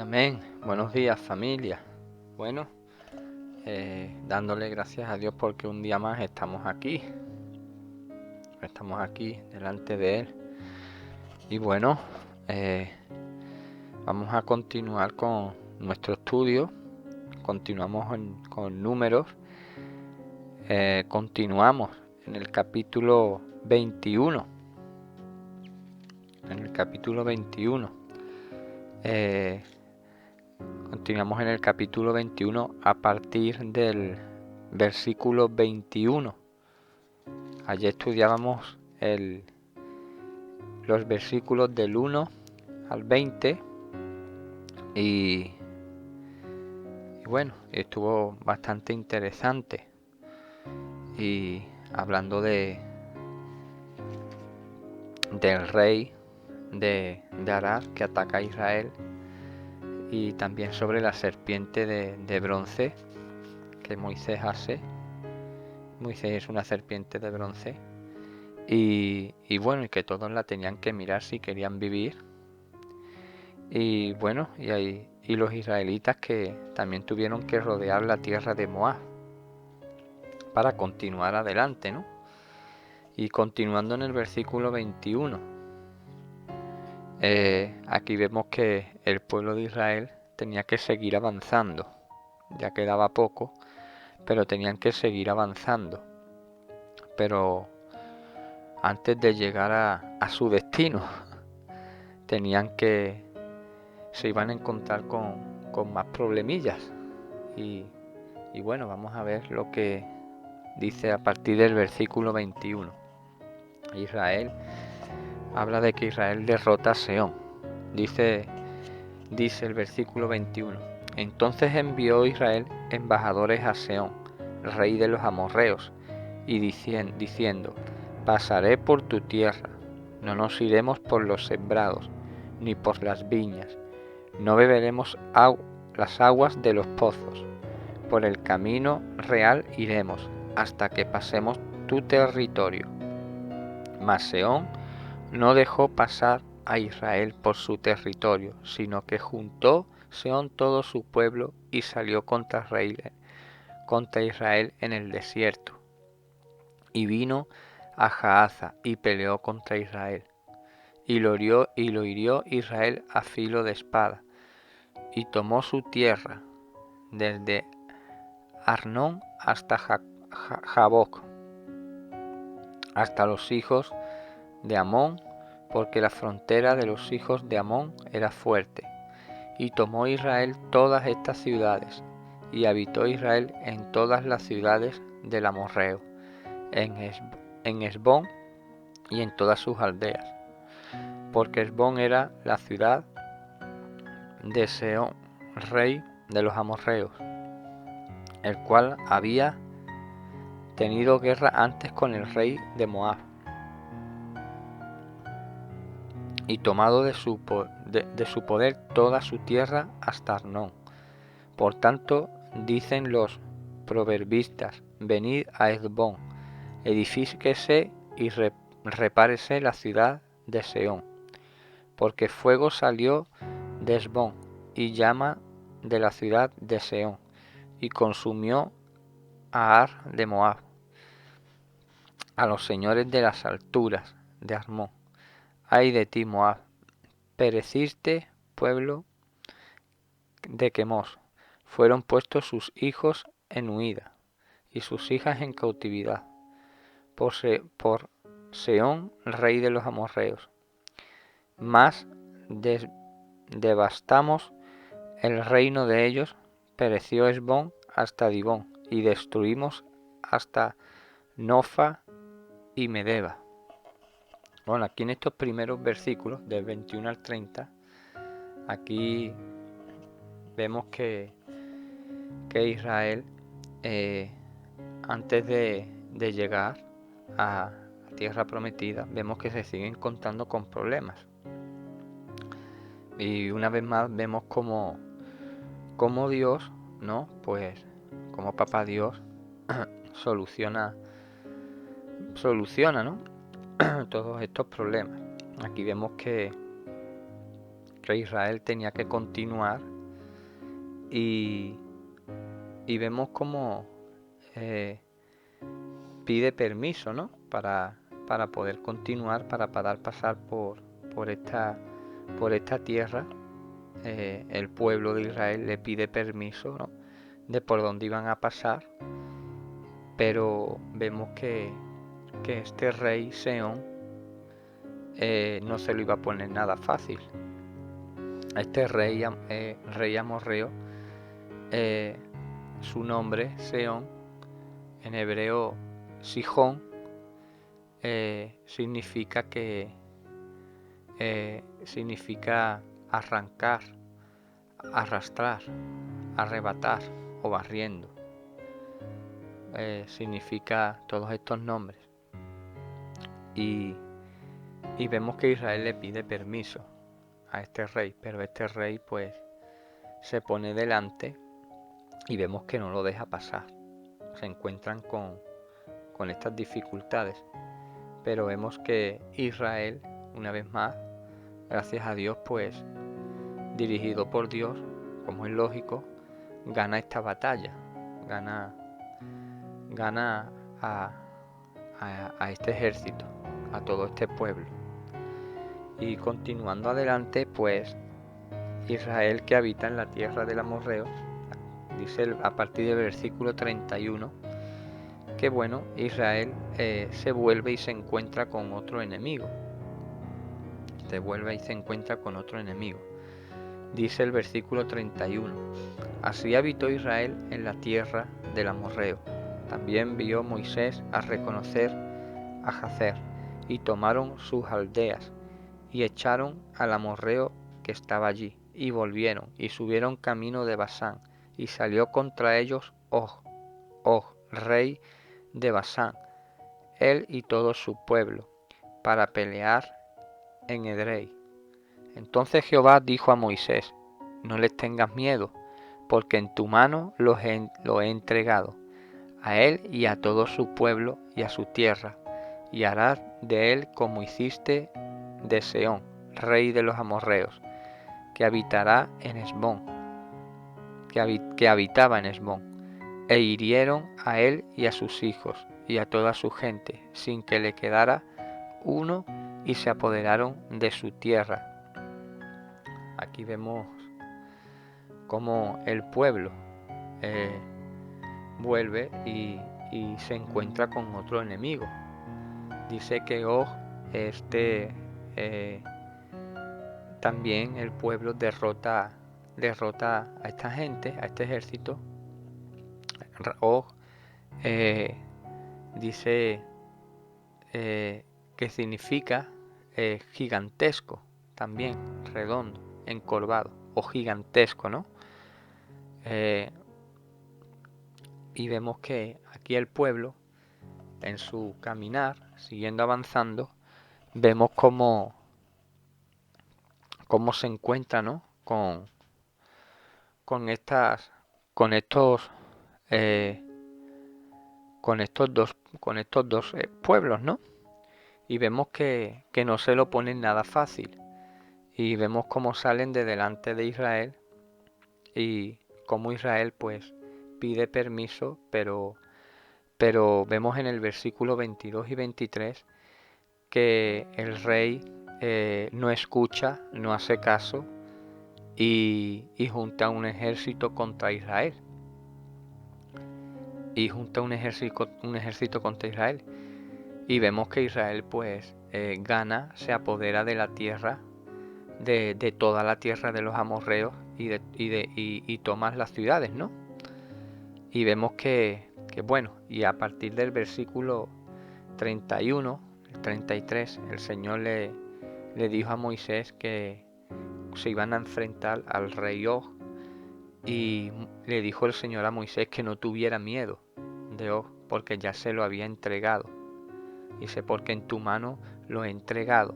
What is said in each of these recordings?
Amén. Buenos días, familia. Bueno, dándole gracias a Dios porque un día más estamos aquí delante de Él. Y bueno, vamos a continuar con nuestro estudio. Continuamos con números. Continuamos en el capítulo 21. Continuamos en el capítulo 21 a partir del versículo 21. Ayer estudiábamos los versículos del 1 al 20 y bueno, estuvo bastante interesante. Y hablando del rey de Arad que ataca a Israel, y también sobre la serpiente de bronce que Moisés hace. Moisés es una serpiente de bronce y bueno, y que todos la tenían que mirar si querían vivir. Y bueno, y los israelitas que también tuvieron que rodear la tierra de Moab para continuar adelante, ¿no? Y continuando en el versículo 21, aquí vemos que el pueblo de Israel tenía que seguir avanzando. Ya quedaba poco, pero tenían que seguir avanzando. Pero antes de llegar a su destino, se iban a encontrar con más problemillas. Y bueno, vamos a ver lo que dice a partir del versículo 21. Israel habla de que Israel derrota a Seón. Dice el versículo 21. Entonces envió Israel embajadores a Seón, rey de los amorreos, y diciendo: pasaré por tu tierra, no nos iremos por los sembrados, ni por las viñas, no beberemos las aguas de los pozos, por el camino real iremos, hasta que pasemos tu territorio. Mas Seón no dejó pasar a Israel por su territorio, sino que juntó Seón todo su pueblo y salió contra Israel en el desierto. Y vino a Jaaza y peleó contra Israel. Y lo hirió Israel a filo de espada. Y tomó su tierra, desde Arnón hasta Jaboc, hasta los hijos de Amón, porque la frontera de los hijos de Amón era fuerte. Y tomó Israel todas estas ciudades, y habitó Israel en todas las ciudades del amorreo, en Hesbón y en todas sus aldeas, porque Hesbón era la ciudad de Sehón, rey de los amorreos, el cual había tenido guerra antes con el rey de Moab, y tomado de su poder toda su tierra hasta Arnón. Por tanto, dicen los proverbistas: venid a Hesbón, edifíquese y repárese la ciudad de Sehón, porque fuego salió de Hesbón y llama de la ciudad de Sehón, y consumió a Ar de Moab, a los señores de las alturas de Armón. Ay de ti, Moab, pereciste, pueblo de Quemos. Fueron puestos sus hijos en huida y sus hijas en cautividad por Sehón, rey de los amorreos. Mas devastamos el reino de ellos, pereció Hesbón hasta Dibón, y destruimos hasta Nofa y Medeba. Bueno, aquí en estos primeros versículos, del 21 al 30, aquí vemos que Israel, antes de llegar a la tierra prometida, vemos que se siguen encontrando con problemas. Y una vez más vemos como Dios, ¿no? Pues como Papá Dios soluciona, ¿no? todos estos problemas. Aquí vemos que Israel tenía que continuar y vemos cómo pide permiso, ¿no? Para poder continuar, para poder pasar por esta tierra. El pueblo de Israel le pide permiso, ¿no? De por dónde iban a pasar, pero vemos que este rey Seón no se lo iba a poner nada fácil. A este rey amorreo, su nombre Seón, en hebreo Sihón, significa arrancar, arrastrar, arrebatar o barriendo. Significa todos estos nombres. Y vemos que Israel le pide permiso a este rey, pero este rey pues se pone delante y vemos que no lo deja pasar. Se encuentran con estas dificultades, pero vemos que Israel, una vez más, gracias a Dios, pues dirigido por Dios, como es lógico, gana esta batalla, gana a este ejército, a todo este pueblo. Y continuando adelante, pues Israel, que habita en la tierra del amorreo, dice a partir del versículo 31 que bueno, Israel se vuelve y se encuentra con otro enemigo. Dice el versículo 31: así habitó Israel en la tierra del amorreo. También vio Moisés a reconocer a Jazer, y tomaron sus aldeas, y echaron al amorreo que estaba allí, y volvieron, y subieron camino de Basán, y salió contra ellos Og, rey de Basán, él y todo su pueblo, para pelear en Edrei. Entonces Jehová dijo a Moisés: no les tengas miedo, porque en tu mano lo he entregado, a él y a todo su pueblo y a su tierra, y harás de él como hiciste de Seón, rey de los amorreos, que habitará en Hesbón, que habitaba en Hesbón. E hirieron a él y a sus hijos y a toda su gente, sin que le quedara uno, y se apoderaron de su tierra. Aquí vemos cómo el pueblo vuelve y se encuentra con otro enemigo. Dice que también el pueblo derrota a esta gente, a este ejército. Dice que significa gigantesco, también redondo, encorvado o gigantesco, ¿no? Y vemos que aquí el pueblo, en su caminar, siguiendo avanzando, vemos cómo se encuentra, ¿no? con estos dos pueblos, ¿no? Y vemos que no se lo ponen nada fácil. Y vemos cómo salen de delante de Israel y cómo Israel pues pide permiso, pero vemos en el versículo 22 y 23 que el rey no escucha, no hace caso y junta un ejército contra Israel. Y vemos que Israel pues gana, se apodera de la tierra, de toda la tierra de los amorreos y toma las ciudades, ¿no? Y vemos que bueno, y a partir del versículo 31, el 33, el Señor le dijo a Moisés que se iban a enfrentar al rey Og, y le dijo el Señor a Moisés que no tuviera miedo de Og, porque ya se lo había entregado. Dice: porque en tu mano lo he entregado.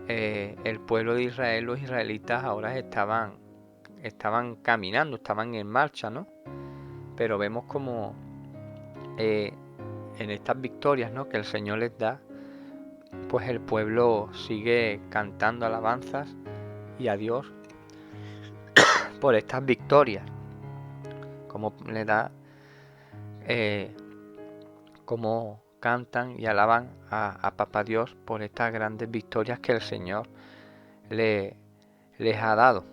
El pueblo de Israel, los israelitas ahora estaban caminando, estaban en marcha, ¿no? Pero vemos como en estas victorias, ¿no?, que el Señor les da, pues el pueblo sigue cantando alabanzas y a Dios, por estas victorias, como le da, como cantan y alaban a Papá Dios por estas grandes victorias que el Señor les ha dado.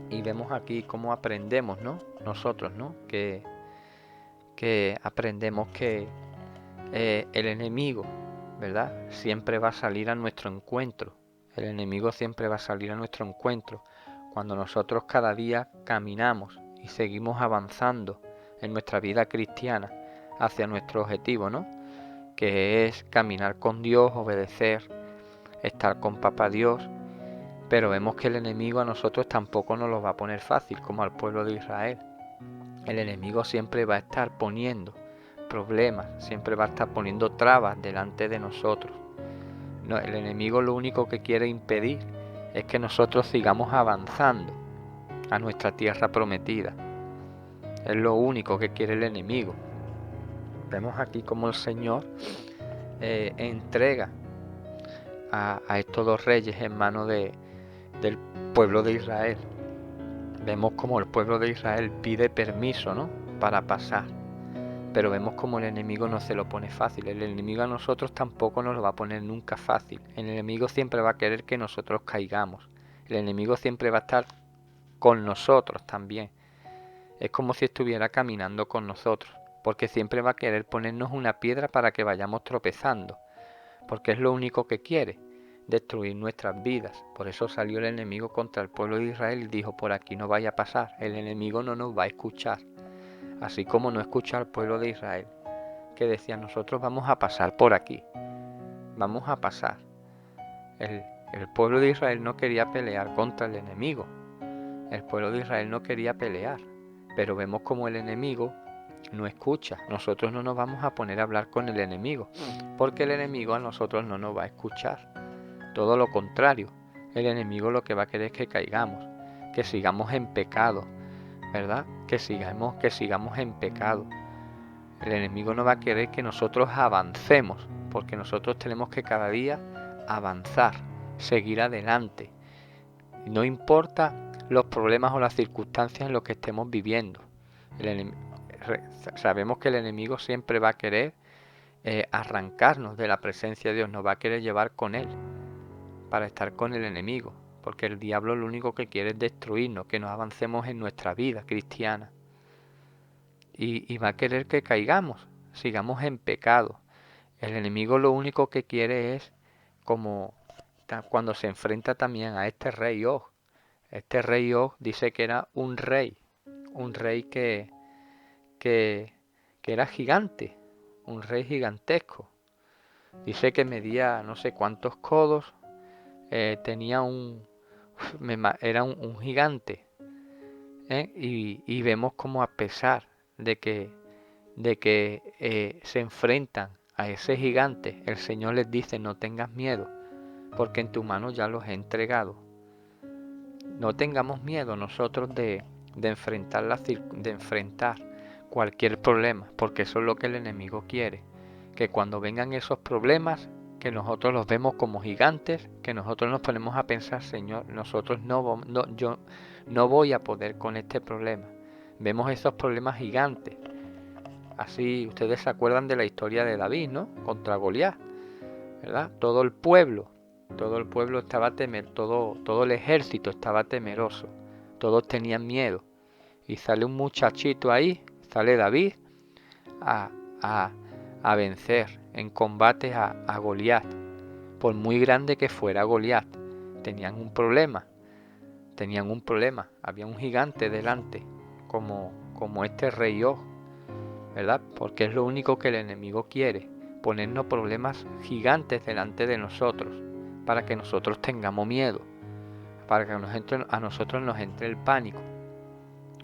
Y vemos aquí cómo aprendemos, ¿no? Nosotros, ¿no? Que aprendemos que el enemigo, ¿verdad? Siempre va a salir a nuestro encuentro. El enemigo siempre va a salir a nuestro encuentro. Cuando nosotros cada día caminamos y seguimos avanzando en nuestra vida cristiana hacia nuestro objetivo, ¿no? Que es caminar con Dios, obedecer, estar con Papá Dios. Pero vemos que el enemigo a nosotros tampoco nos lo va a poner fácil, como al pueblo de Israel. El enemigo siempre va a estar poniendo problemas, siempre va a estar poniendo trabas delante de nosotros. No, el enemigo lo único que quiere impedir es que nosotros sigamos avanzando a nuestra tierra prometida. Es lo único que quiere el enemigo. Vemos aquí cómo el Señor entrega a estos dos reyes en manos del pueblo de Israel. Vemos como el pueblo de Israel pide permiso, ¿no? Para pasar. Pero vemos como el enemigo no se lo pone fácil. El enemigo a nosotros tampoco nos lo va a poner nunca fácil. El enemigo siempre va a querer que nosotros caigamos. El enemigo siempre va a estar con nosotros también. Es como si estuviera caminando con nosotros. Porque siempre va a querer ponernos una piedra para que vayamos tropezando. Porque es lo único que quiere, destruir nuestras vidas. Por eso salió el enemigo contra el pueblo de Israel y dijo: por aquí no vaya a pasar. El enemigo no nos va a escuchar. Así como no escucha al pueblo de Israel, que decía: nosotros vamos a pasar por aquí, vamos a pasar. El pueblo de Israel no quería pelear contra el enemigo, el pueblo de Israel no quería pelear, pero vemos como el enemigo no escucha. Nosotros no nos vamos a poner a hablar con el enemigo, porque el enemigo a nosotros no nos va a escuchar. Todo lo contrario, el enemigo lo que va a querer es que caigamos, que sigamos en pecado, ¿verdad? Que sigamos en pecado. El enemigo no va a querer que nosotros avancemos, porque nosotros tenemos que cada día avanzar, seguir adelante. No importa los problemas o las circunstancias en los que estemos viviendo. Sabemos que el enemigo siempre va a querer arrancarnos de la presencia de Dios, nos va a querer llevar con él para estar con el enemigo, porque el diablo lo único que quiere es destruirnos, que nos avancemos en nuestra vida cristiana. Y va a querer que caigamos, sigamos en pecado. El enemigo lo único que quiere es, como cuando se enfrenta también a este rey Og. Este rey Og dice que era un rey que era gigante, un rey gigantesco. Dice que medía no sé cuántos codos, era un gigante. Y vemos como a pesar de que se enfrentan a ese gigante, el Señor les dice: no tengas miedo, porque en tu mano ya los he entregado. No tengamos miedo nosotros de enfrentar cualquier problema, porque eso es lo que el enemigo quiere, que cuando vengan esos problemas, que nosotros los vemos como gigantes, que nosotros nos ponemos a pensar: Señor, yo no voy a poder con este problema. Vemos esos problemas gigantes. Así, ustedes se acuerdan de la historia de David, ¿no? Contra Goliat, ¿verdad? Todo el pueblo estaba todo el ejército estaba temeroso. Todos tenían miedo. Y sale un muchachito ahí, sale David a vencer en combate a Goliat. Por muy grande que fuera Goliat, tenían un problema. Había un gigante delante, como este rey Og, ¿verdad? Porque es lo único que el enemigo quiere, ponernos problemas gigantes delante de nosotros, para que nosotros tengamos miedo, para que a nosotros nos entre el pánico.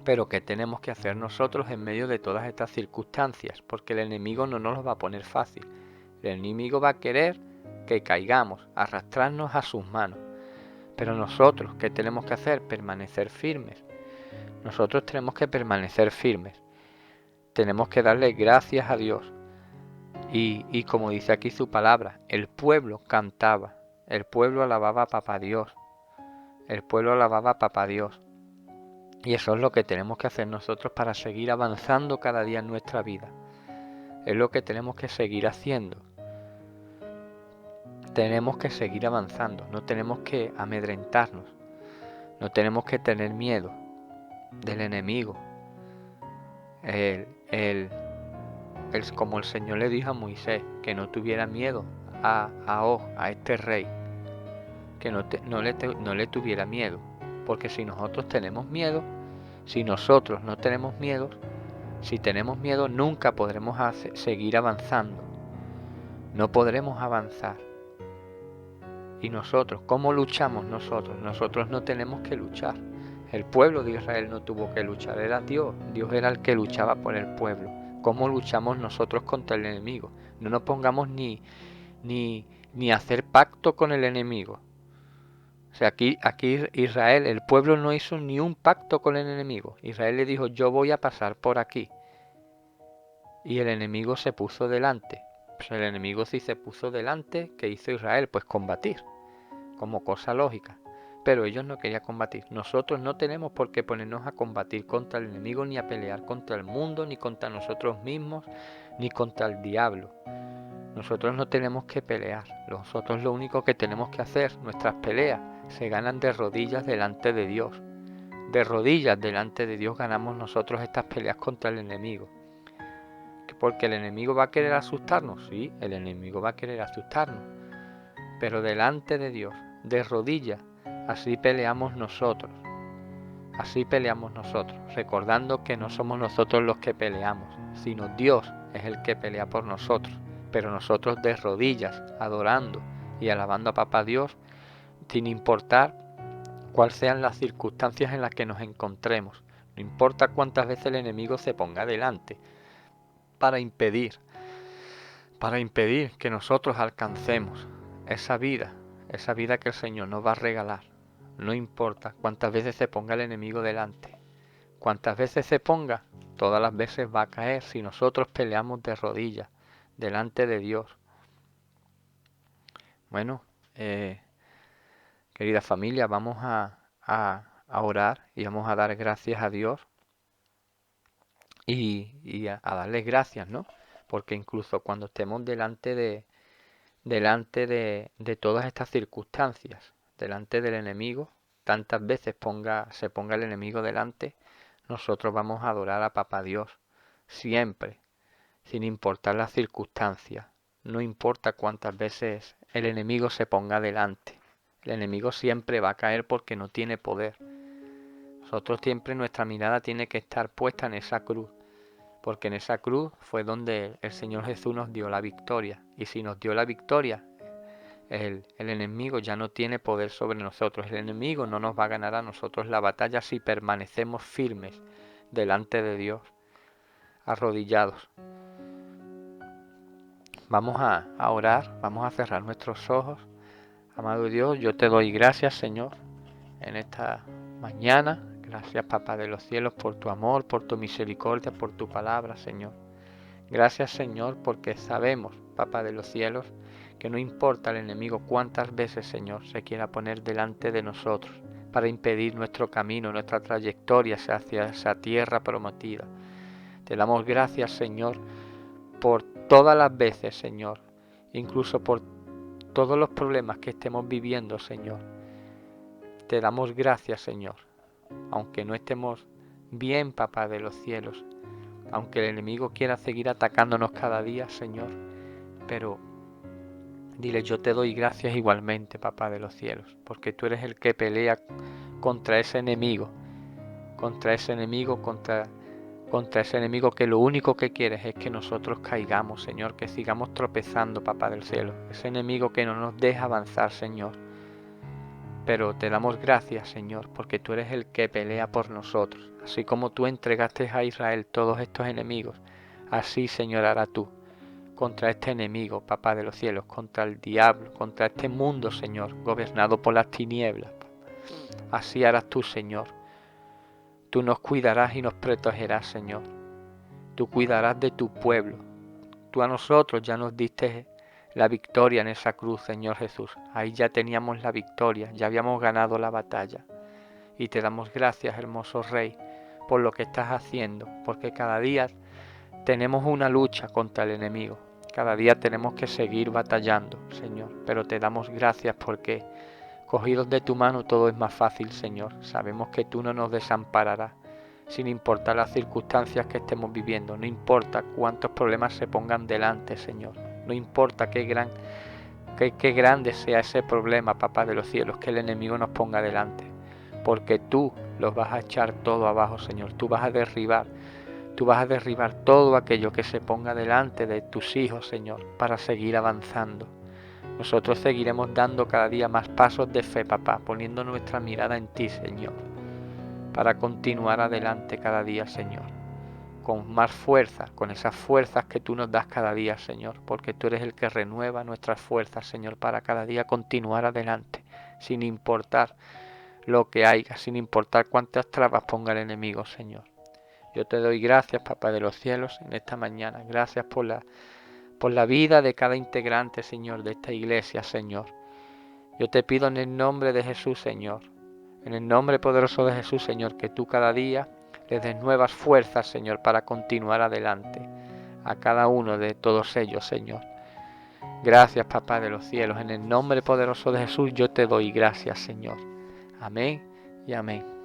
Pero ¿qué tenemos que hacer nosotros en medio de todas estas circunstancias? Porque el enemigo no nos lo va a poner fácil. El enemigo va a querer que caigamos, arrastrarnos a sus manos. Pero nosotros, ¿qué tenemos que hacer? Permanecer firmes. Nosotros tenemos que permanecer firmes. Tenemos que darle gracias a Dios. Y como dice aquí su palabra, el pueblo cantaba, el pueblo alababa a Papá Dios. El pueblo alababa a Papá Dios. Y eso es lo que tenemos que hacer nosotros para seguir avanzando cada día en nuestra vida. Es lo que tenemos que seguir haciendo. Tenemos que seguir avanzando, no tenemos que amedrentarnos, no tenemos que tener miedo del enemigo. Como el Señor le dijo a Moisés, que no tuviera miedo a este rey, que no le tuviera miedo, porque si nosotros tenemos miedo, si nosotros no tenemos miedo, si tenemos miedo nunca podremos seguir avanzando, no podremos avanzar. Y nosotros, ¿cómo luchamos nosotros? Nosotros no tenemos que luchar. El pueblo de Israel no tuvo que luchar, era Dios. Dios era el que luchaba por el pueblo. ¿Cómo luchamos nosotros contra el enemigo? No nos pongamos ni a hacer pacto con el enemigo. O sea, aquí Israel, el pueblo no hizo ni un pacto con el enemigo. Israel le dijo, yo voy a pasar por aquí. Y el enemigo se puso delante. Pues el enemigo sí se puso delante, ¿qué hizo Israel? Pues combatir, como cosa lógica. Pero ellos no querían combatir. Nosotros no tenemos por qué ponernos a combatir contra el enemigo, ni a pelear contra el mundo, ni contra nosotros mismos, ni contra el diablo. Nosotros no tenemos que pelear. Nosotros lo único que tenemos que hacer, nuestras peleas, se ganan de rodillas delante de Dios. De rodillas delante de Dios ganamos nosotros estas peleas contra el enemigo. Porque el enemigo va a querer asustarnos, sí, el enemigo va a querer asustarnos. Pero delante de Dios, de rodillas, así peleamos nosotros. Así peleamos nosotros, recordando que no somos nosotros los que peleamos, sino Dios es el que pelea por nosotros. Pero nosotros de rodillas, adorando y alabando a Papá Dios, sin importar cuáles sean las circunstancias en las que nos encontremos. No importa cuántas veces el enemigo se ponga delante para impedir que nosotros alcancemos esa vida que el Señor nos va a regalar. No importa cuántas veces se ponga el enemigo delante, cuántas veces se ponga, todas las veces va a caer si nosotros peleamos de rodillas delante de Dios. Bueno, querida familia, vamos a orar y vamos a dar gracias a Dios y a darles gracias, ¿no? Porque incluso cuando estemos delante de todas estas circunstancias, delante del enemigo, tantas veces se ponga el enemigo delante, nosotros vamos a adorar a Papá Dios, siempre, sin importar las circunstancias, no importa cuántas veces el enemigo se ponga delante, el enemigo siempre va a caer porque no tiene poder. Nosotros siempre nuestra mirada tiene que estar puesta en esa cruz, porque en esa cruz fue donde el Señor Jesús nos dio la victoria, y si nos dio la victoria, el enemigo ya no tiene poder sobre nosotros. El enemigo no nos va a ganar a nosotros la batalla si permanecemos firmes delante de Dios, arrodillados. Vamos a orar, vamos a cerrar nuestros ojos. Amado Dios, yo te doy gracias, Señor, en esta mañana. Gracias, Papá de los cielos, por tu amor, por tu misericordia, por tu palabra, Señor. Gracias, Señor, porque sabemos, Papá de los cielos, que no importa el enemigo cuántas veces, Señor, se quiera poner delante de nosotros para impedir nuestro camino, nuestra trayectoria hacia esa tierra prometida. Te damos gracias, Señor, por todas las veces, Señor, incluso por todos los problemas que estemos viviendo, Señor. Te damos gracias, Señor, aunque no estemos bien, Papá de los cielos, aunque el enemigo quiera seguir atacándonos cada día, Señor, pero dile, yo te doy gracias igualmente, Papá de los cielos, porque tú eres el que pelea contra ese enemigo, contra ese enemigo que lo único que quieres es que nosotros caigamos, Señor, que sigamos tropezando, Papá del cielo, ese enemigo que no nos deja avanzar, Señor. Pero te damos gracias, Señor, porque tú eres el que pelea por nosotros. Así como tú entregaste a Israel todos estos enemigos, así, Señor, hará tú contra este enemigo, Papá de los cielos, contra el diablo, contra este mundo, Señor, gobernado por las tinieblas. Así harás tú, Señor. Tú nos cuidarás y nos protegerás, Señor. Tú cuidarás de tu pueblo. Tú a nosotros ya nos diste la victoria en esa cruz, Señor Jesús. Ahí ya teníamos la victoria, ya habíamos ganado la batalla. Y te damos gracias, hermoso Rey, por lo que estás haciendo, porque cada día tenemos una lucha contra el enemigo. Cada día tenemos que seguir batallando, Señor, pero te damos gracias porque cogidos de tu mano todo es más fácil, Señor. Sabemos que tú no nos desampararás, sin importar las circunstancias que estemos viviendo. No importa cuántos problemas se pongan delante, Señor. No importa qué grande sea ese problema, Papá de los cielos, que el enemigo nos ponga delante. Porque tú los vas a echar todo abajo, Señor. Tú vas a derribar todo aquello que se ponga delante de tus hijos, Señor, para seguir avanzando. Nosotros seguiremos dando cada día más pasos de fe, Papá, poniendo nuestra mirada en ti, Señor, para continuar adelante cada día, Señor, con más fuerza, con esas fuerzas que tú nos das cada día, Señor, porque tú eres el que renueva nuestras fuerzas, Señor, para cada día continuar adelante, sin importar lo que haya, sin importar cuántas trabas ponga el enemigo, Señor. Yo te doy gracias, Papá de los cielos, en esta mañana. Gracias por la vida de cada integrante, Señor, de esta iglesia, Señor. Yo te pido en el nombre de Jesús, Señor, en el nombre poderoso de Jesús, Señor, que tú cada día les des nuevas fuerzas, Señor, para continuar adelante a cada uno de todos ellos, Señor. Gracias, Papá de los cielos, en el nombre poderoso de Jesús yo te doy gracias, Señor. Amén y amén.